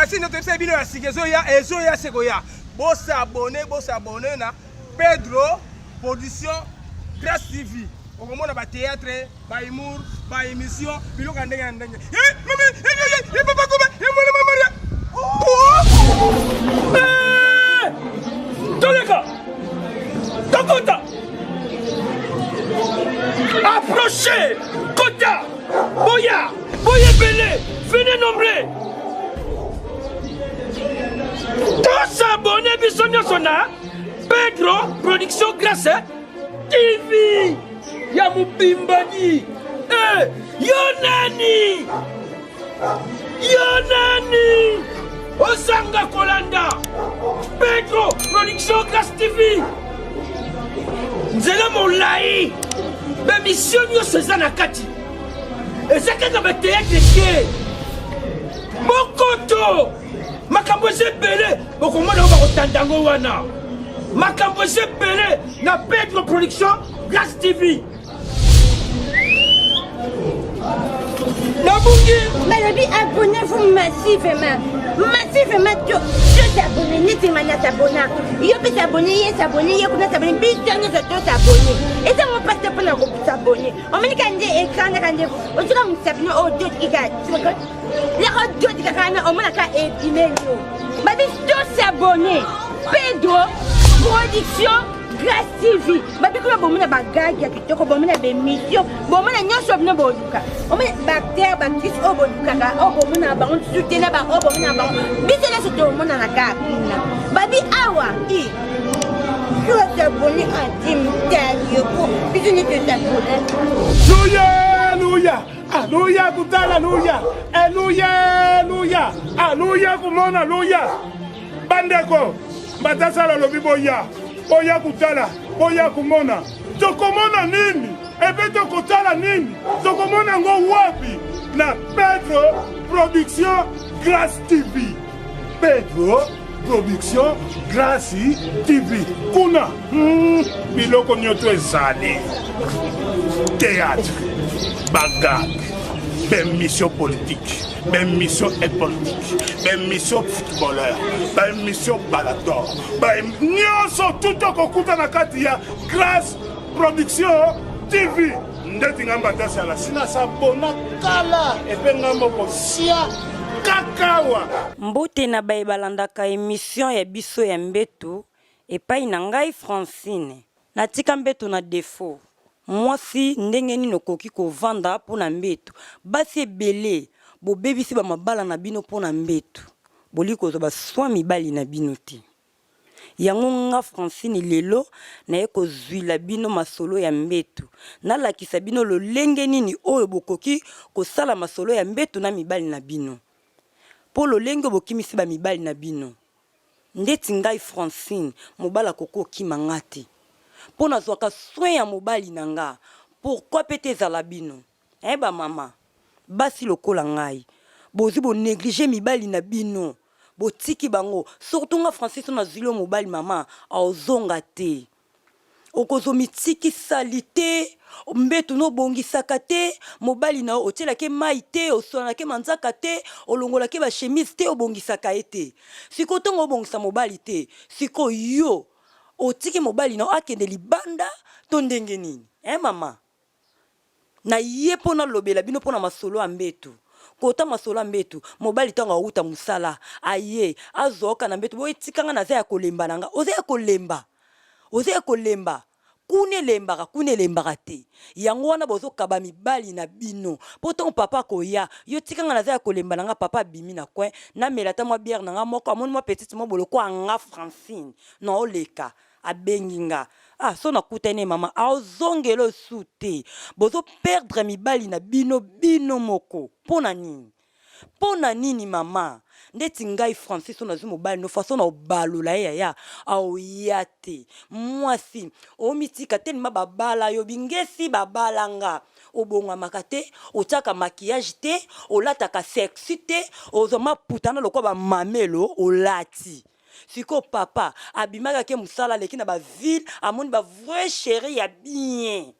merci notre bino ya sikezo ya ezo ya sekoya. Bo s'abonner na Pedro Production Grâce TV. Okomona ba théâtre, ba humour, ba émission, biloka ndenge ndenge. Mama, papa kuma, mwana Maria. Toleka. Tokota. Approchez. Kota. Boya. Boya belé. Venez nombreux. Tous abonnés bisogna sona. Pedro Production Grâce TV. Ya mubimbani. Yonani. Osanga Kolanda. Pedro Production Grâce TV. Nzela molai. Be mission yo sezana kati. Ezaka ba théâtre ke. Mokoto. Makambo sebele bokomona ba kotandango wana. Makambo sebele na Pedro Production Grâce TV. Malabi, abonnez-vous massivement. Massivement, tous s'abonner, n'était s'abonner. Yo peut s'abonner, s'abonner, yo peut s'abonner, bien nous tous s'abonner. Et ça mon passe pour nous s'abonner. On met quand des écrans, quand des, on dit comme s'abonner aux deux qui gagnent. Les autres deux qui gagnent, on met la carte et email. Malabi, tous s'abonner. Pedro Production Grâce TV. Babi kuna bomuna bagagi ya kitoko bomuna be mission bomuna nyosho bino boduka. Omuna bacteria bacteries oboduka ka obomuna ba on soutena ba obomuna ba. Bisela soto mona na kapina. Babi awa i. Kwa saboni atim tayo ko. Bisuni te sabona. Aleluya. Aleluya kutala aleluya. Aleluya. Aleluya kumona aleluya. Bandeko. Batasala lobi boya. Boya kutala, boya kumona. Tokomona nini? Ebe tokotala nini? Tokomona ngo wapi? Na Pedro Production Grâce TV. Pedro Production Grâce TV. Kuna biloko nyoto ezali. Théâtre, bagarre, ben mission politique. Ben mission politique, ben mission footballeur, ben mission balador, ben nyonso tout okuta na kati ya Grâce Production TV. Ndeti ngamba tasala sina sabona kala epenga moko sia kakawa. Mbote na baebalandaka émission ya biso ya mbetu epai na ngai Francine. Natika mbetu na défaut. Mwasi ndenge nini okoki kovanda mpona mbetu. Basi ebele. Bo baby si ba mabala na bino pona mbetu boliko zo ba swa mibali na bino te yango nga Francine lelo na eko zwila bino masolo ya mbetu na lakisa bino lolenge nini oyo bokoki kosala masolo ya mbetu na mibali na bino po lolenge bokimisi ba mibali na bino ndeti ngai Francine mobala koko kimanga te po nazwaka soin ya mobali na nga pourquoi pete zala bino ba mama basi lokola ngai bozi bo négliger mibali na bino botiki bango surtout nga Francis na zilo mobali mama aozonga te okozo mitiki salite mbetu no bongisaka te mobali na otela ke maite osona ke manzaka te olongola ke ba chemise te obongisaka ete siko tongo bongisa mobali te siko yo otiki mobali na akende libanda to ndenge nini mama na ye pona lobela bino pona masolo ambetu kota masolo ambetu mobali tanga uta musala aye azoka na mbetu boy tikanga na za ya kolemba nanga oza ya kolemba kune lembaka te yango wana bozo kaba mibali na bino poto papa koya yo tikanga na za ya kolemba nanga papa bimi na coin na melata mwa bière nanga moko amoni mwa petite mo boloko anga Francine na oleka abenginga so na kutene mama azongelo sute bozo perdre mibali na bino moko pona nini mama ndeti ngai Francis na zumo bali no façon na obalola ya aoyate mwasi omitika telema babala yo bingesi babalanga obonga makate otaka maquillage te olataka sexy te ozoma putana lokwa ba mamelo olati siko papa abimaka ke musala leki na ba ville amoni ba vrai chéri ya bien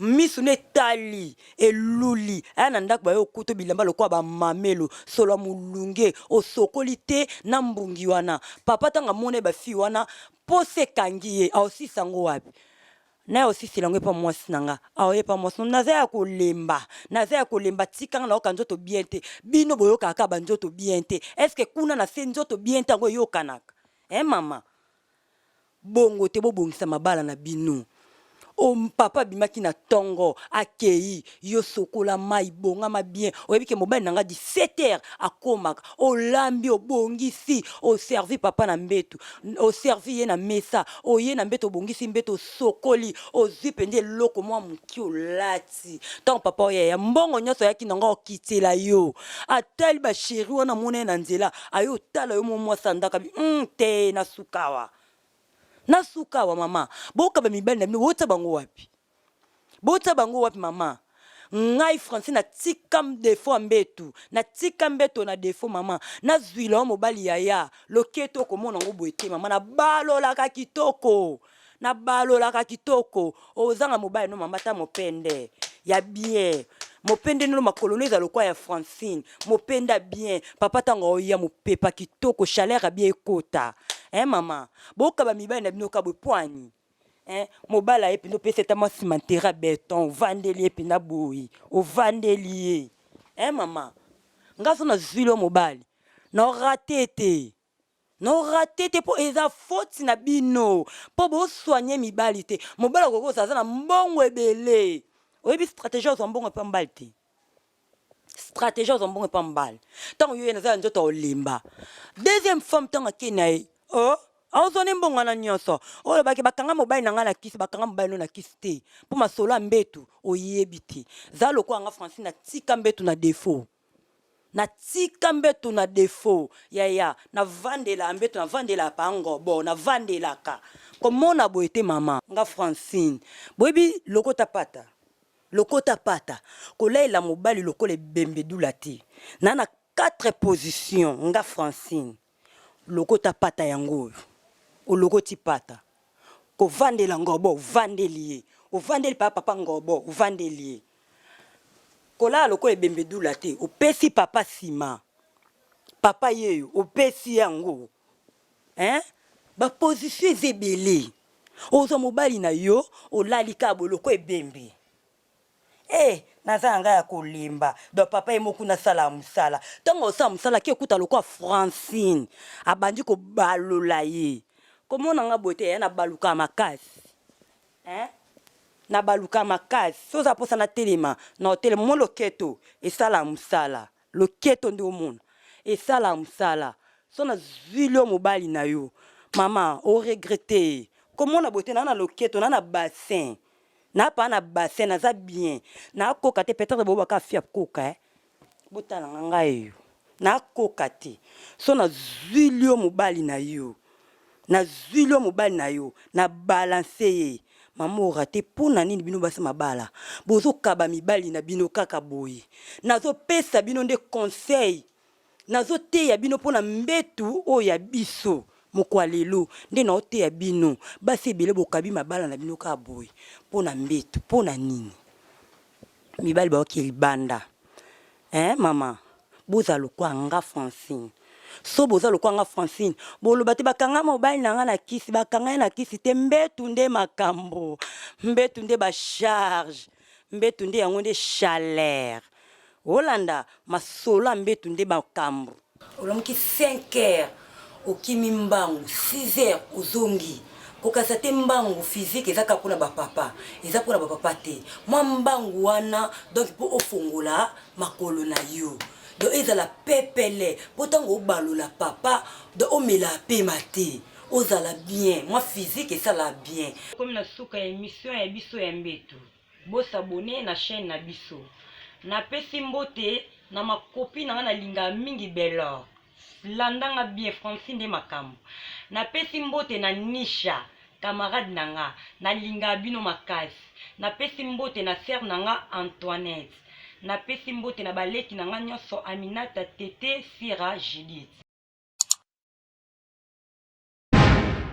misu ne tali eluli aya na ndako bayo kuto bilamba lokwa ba mamelo solo mulunge osokoli te na mbungi wana papa tanga mone ba fi wana pose kangiye aussi sango wapi na aussi silango pa mwasi nanga aoye pa mwasi naza ya kolemba tikanga na okanzoto bien te bino boyoka ka banzoto bien te est-ce que kuna na se nzoto bien te ngo yokanaka mama bongo te bobongisa mabala na bino papa bimaki na tongo akei yo sokola mai bongama bien oyebike mobali nanga 17h akomaka olambi obongisi oservi papa na mbetu oservi ye na mesa oye na mbetu obongisi mbetu sokoli ozwi pende loko mwa muki olati tant papa oya ya mbongo nyonso yaki nanga okitela yo atali ba chéri wana mona na nzela ayo tala yo mwa sandaka te na sukawa nasukawa mama boka ba mibali na bino bota bango wapi mama ngai Francine na tikam defo mbetu na tikam beto na defo mama na zwila mobali yaya loketo komona ngo boete mama na balola kitoko ozanga mobali no mama ta mopende ya bien mopende no makoloneza lokwa ya Francine mopenda bien papa tanga oya mopepa kitoko chaleur a bien ekota mama boka ba mibali na bino ka bopwani mobala epi ndo pese ta masimantera beton vandeli epi na boyi ovandeli mama ngaso na zwilo mobali na rate te po eza faute na bino po bo soigner mibali te mobala koko saza na mbongo ebele oyebi stratégie ozo mbongo pa mbali te stratégie ozo mbongo pa mbali tango yo na za nzoto olimba deuxième femme tango kenae aozone mbongo na nyonso oyo baki bakanga mobali na nga na kisi bakanga mobali no na kisi te po masolo mbetu oyebi te za loko anga Francine na tika mbetu na défaut yaya na vandela mbetu na vandela pango bo na vandelaka komona boete mama nga Francine boyebi lokota pata kolela mobali lokole bembedula te na 4 positions nga Francine lokota pata yango olokoti pata ko vandela ngobo vandelier ovandeli papa ngobo vandelier kola lokole bembedula te opesi papa sima papa yeyo opesi yango ba position ezebele ozo mobali na yo olali ka boloko ebembe naza nga ya kolemba do papa emoku na sala musala tango osala musala ki okuta lokwa Francine abandi ko balola ye komona nga bote ya na baluka makasi na baluka makasi soza posa na telema na hotel mo loketo esala musala loketo ndi omona esala musala so na zwilo mobali na yo mama o regretter komona bote na loketo na bassin na pa na bassin na za bien na koka te peut-être bo baka fia koka botala nga yo na koka te so na zwilo mobali na yo na balancer mama orate pona nini bino basa mabala bozo kaba mibali na bino kaka boye nazo pesa bino nde conseil nazo te ya bino pona mbetu o ya biso mokwalelo nde na ote ya bino basi ebele bokabi mabala na bino kaka boye pona mbetu pona nini mibali baoki libanda mama boza lokwa nga Francine so boza lokwa nga Francine boloba te bakanga mobali na nga na kisi bakanga na kisi te mbetu nde makambo mbetu nde ba charge mbetu nde yango nde chaleur Olanda masolo mbetu nde makambo olomuki 5h okimi mbangu 6h ozongi kokasa te mbangu physique ezaka pona bapapa eza pona bapapa te mwa mbangu wana donc po ofongola makolo na yo do ezala pepele potango obalola papa do omela pema te ozala bien mwa physique ezala bien comme na suka émission ya biso ya mbetu bo s'abonner na chaîne na biso na pesi mbote na makopi na na linga mingi Belor landanga bien Francine de makambo na pesi mbote na Nisha camarade nanga na linga bino makasi na pesi mbote na sœur nanga Antoinette na pesi mbote na baleki nanga nyonso Aminata Tete Sira Judith